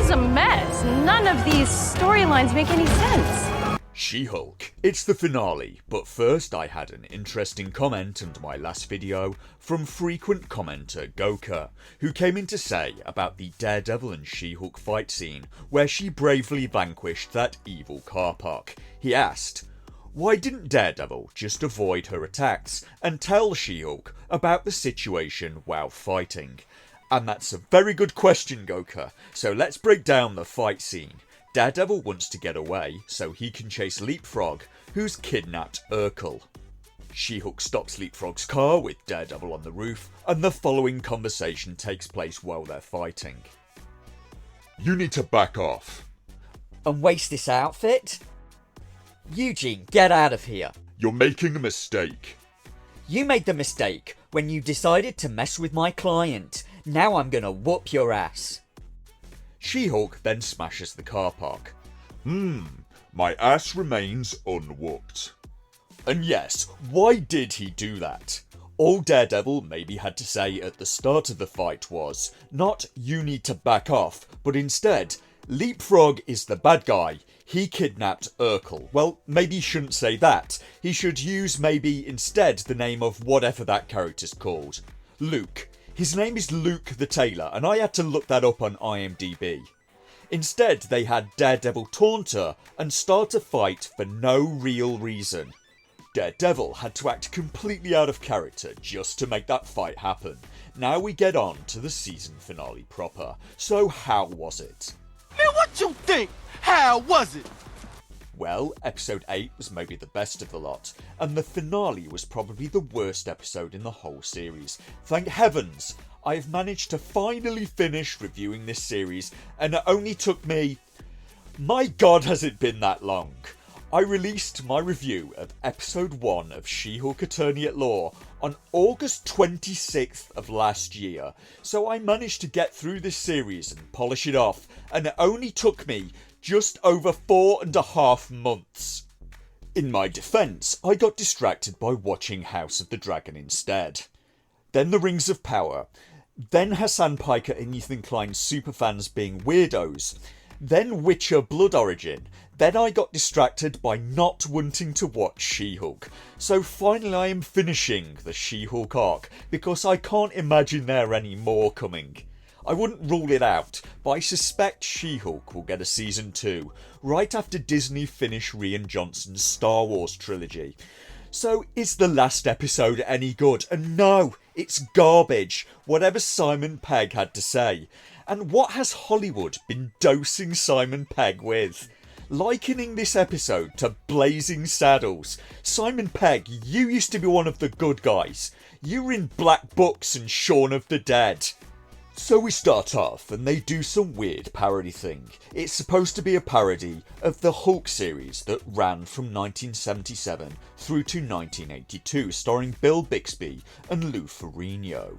is a mess. None of these storylines make any sense. She-Hulk. It's the finale, but first I had an interesting comment under my last video from frequent commenter Goka, who came in to say about the Daredevil and She-Hulk fight scene where she bravely vanquished that evil car park. He asked, why didn't Daredevil just avoid her attacks and tell She-Hulk about the situation while fighting? And that's a very good question, Goka, so let's break down the fight scene. Daredevil wants to get away so he can chase Leapfrog, who's kidnapped Urkel. She-Hulk stops Leapfrog's car with Daredevil on the roof, and the following conversation takes place while they're fighting. You need to back off. And waste this outfit? Eugene, get out of here. You're making a mistake. You made the mistake when you decided to mess with my client. Now I'm gonna whoop your ass. She-Hulk then smashes the car park. My ass remains unwhooped. And yes, why did he do that? All Daredevil maybe had to say at the start of the fight was, not you need to back off, but instead, Leapfrog is the bad guy. He kidnapped Urkel. Well, maybe he shouldn't say that. He should use maybe instead the name of whatever that character's called. Luke. His name is Luke the Tailor, and I had to look that up on IMDb. Instead, they had Daredevil taunt her and start a fight for no real reason. Daredevil had to act completely out of character just to make that fight happen. Now we get on to the season finale proper. So how was it? Man, what you think? How was it? Well, episode 8 was maybe the best of the lot, and the finale was probably the worst episode in the whole series. Thank heavens, I have managed to finally finish reviewing this series, and it only took me... My god, has it been that long? I released my review of episode 1 of She-Hulk Attorney at Law on August 26th of last year, so I managed to get through this series and polish it off, and it only took me just over 4.5 months. In my defence, I got distracted by watching House of the Dragon instead. Then The Rings of Power. Then Hassan Piker and Ethan Klein's superfans being weirdos. Then Witcher Blood Origin. Then I got distracted by not wanting to watch She-Hulk. So finally I am finishing the She-Hulk arc because I can't imagine there are any more coming. I wouldn't rule it out, but I suspect She-Hulk will get a season 2, right after Disney finish Rian Johnson's Star Wars trilogy. So is the last episode any good? And no, it's garbage, whatever Simon Pegg had to say. And what has Hollywood been dosing Simon Pegg with? Likening this episode to Blazing Saddles. Simon Pegg, you used to be one of the good guys. You were in Black Books and Shaun of the Dead. So we start off and they do some weird parody thing. It's supposed to be a parody of the Hulk series that ran from 1977 through to 1982, starring Bill Bixby and Lou Ferrigno.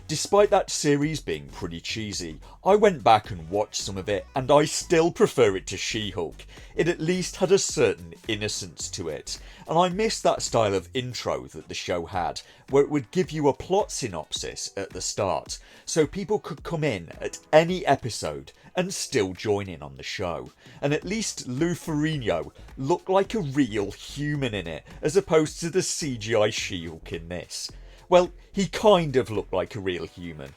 Despite that series being pretty cheesy, I went back and watched some of it and I still prefer it to She-Hulk. It at least had a certain innocence to it, and I missed that style of intro that the show had, where it would give you a plot synopsis at the start, so people could come in at any episode and still join in on the show. And at least Lou Ferrigno looked like a real human in it, as opposed to the CGI She-Hulk in this. Well, he kind of looked like a real human.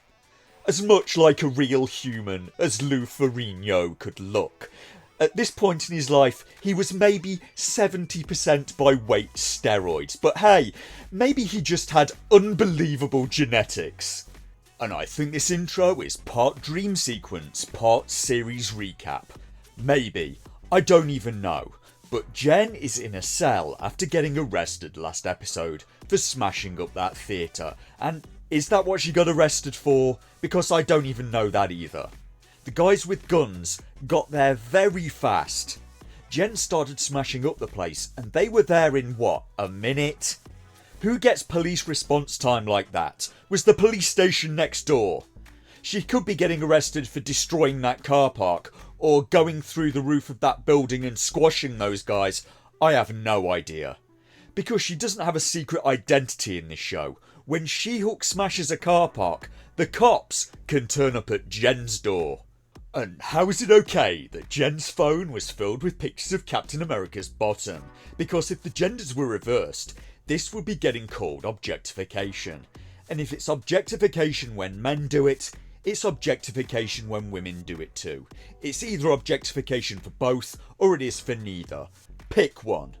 As much like a real human as Lou Ferrigno could look. At this point in his life, he was maybe 70% by weight steroids, but hey, maybe he just had unbelievable genetics. And I think this intro is part dream sequence, part series recap. Maybe. I don't even know. But Jen is in a cell after getting arrested last episode for smashing up that theatre. And is that what she got arrested for? Because I don't even know that either. The guys with guns got there very fast. Jen started smashing up the place and they were there in what, a minute? Who gets police response time like that? Was the police station next door? She could be getting arrested for destroying that car park or going through the roof of that building and squashing those guys. I have no idea. Because she doesn't have a secret identity in this show. When She-Hulk smashes a car park, the cops can turn up at Jen's door. And how is it okay that Jen's phone was filled with pictures of Captain America's bottom? Because if the genders were reversed, this would be getting called objectification. And if it's objectification when men do it, it's objectification when women do it too. It's either objectification for both, or it is for neither. Pick one.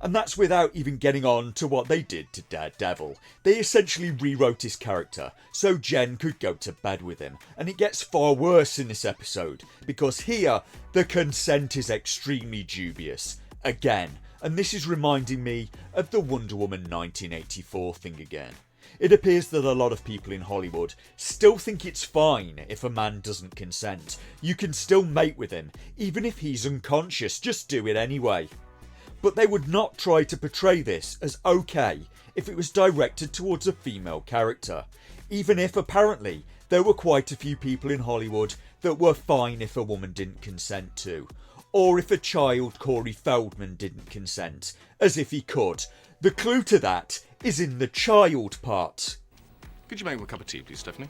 And that's without even getting on to what they did to Daredevil. They essentially rewrote his character so Jen could go to bed with him. And it gets far worse in this episode, because here the consent is extremely dubious. Again, and this is reminding me of the Wonder Woman 1984 thing again. It appears that a lot of people in Hollywood still think it's fine if a man doesn't consent. You can still mate with him, even if he's unconscious, just do it anyway. But they would not try to portray this as okay if it was directed towards a female character, even if apparently there were quite a few people in Hollywood that were fine if a woman didn't consent to, or if a child Corey Feldman didn't consent, as if he could. The clue to that is in the child part. Could you make me a cup of tea, please, Stephanie?